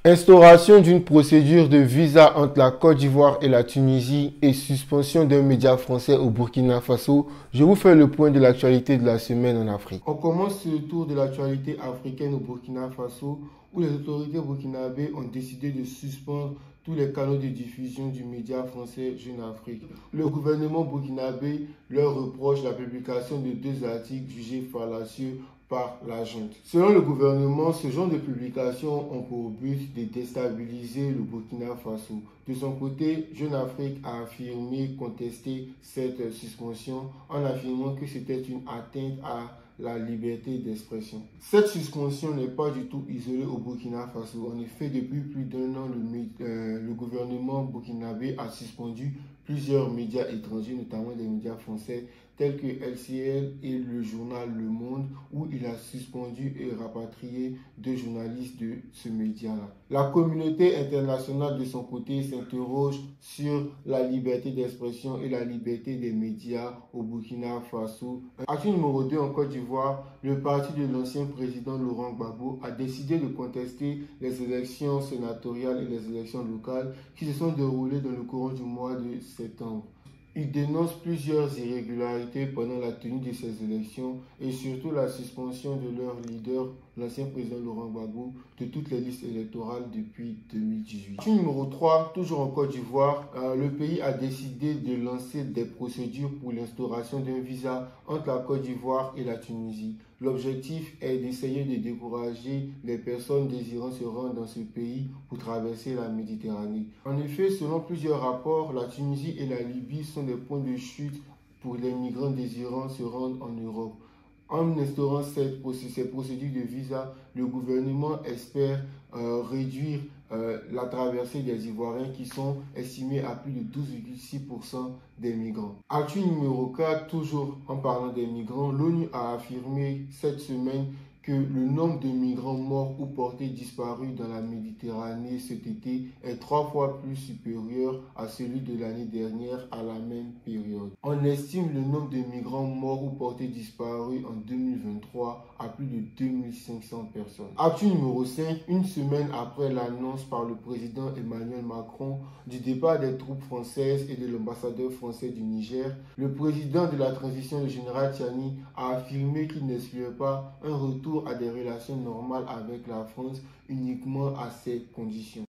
Instauration d'une procédure de visa entre la Côte d'Ivoire et la Tunisie et suspension d'un média français au Burkina Faso. Je vous fais le point de l'actualité de la semaine en Afrique. On commence ce tour de l'actualité africaine au Burkina Faso où les autorités burkinabées ont décidé de suspendre tous les canaux de diffusion du média français Jeune Afrique. Le gouvernement burkinabé leur reproche la publication de 2 articles jugés fallacieux par la junte. Selon le gouvernement, ce genre de publications ont pour but de déstabiliser le Burkina Faso. De son côté, Jeune Afrique a affirmé contester cette suspension en affirmant que c'était une atteinte à la liberté d'expression. Cette suspension n'est pas du tout isolée au Burkina Faso. En effet, depuis plus d'1 an, le gouvernement burkinabé a suspendu plusieurs médias étrangers, notamment des médias français tels que LCL et le journal Le Monde, où il a suspendu et rapatrié 2 journalistes de ce média-là. La communauté internationale, de son côté, s'interroge sur la liberté d'expression et la liberté des médias au Burkina Faso. Actu numéro 2 en Côte d'Ivoire, le parti de l'ancien président Laurent Gbagbo a décidé de contester les élections sénatoriales et les élections locales qui se sont déroulées dans le courant du mois de septembre. Il dénonce plusieurs irrégularités pendant la tenue de ces élections et surtout la suspension de leur leader, l'ancien président Laurent Gbagbo, de toutes les listes électorales depuis 2018. Numéro 3, toujours en Côte d'Ivoire, le pays a décidé de lancer des procédures pour l'instauration d'un visa entre la Côte d'Ivoire et la Tunisie. L'objectif est d'essayer de décourager les personnes désirant se rendre dans ce pays pour traverser la Méditerranée. En effet, selon plusieurs rapports, la Tunisie et la Libye sont des points de chute pour les migrants désirant se rendre en Europe. En instaurant ces procédures de visa, le gouvernement espère réduire la traversée des Ivoiriens qui sont estimés à plus de 12,6% des migrants. Actu numéro 4, toujours en parlant des migrants, l'ONU a affirmé cette semaine que le nombre de migrants morts ou portés disparus dans la Méditerranée cet été est 3 fois plus supérieur à celui de l'année dernière à la même période. On estime le nombre de migrants morts ou portés disparus en 2023 à plus de 2500 personnes. Actu numéro 5, une semaine après l'annonce par le président Emmanuel Macron du départ des troupes françaises et de l'ambassadeur français du Niger, le président de la transition, le général Tiani, a affirmé qu'il n'excluait pas un retour à des relations normales avec la France uniquement à ces conditions.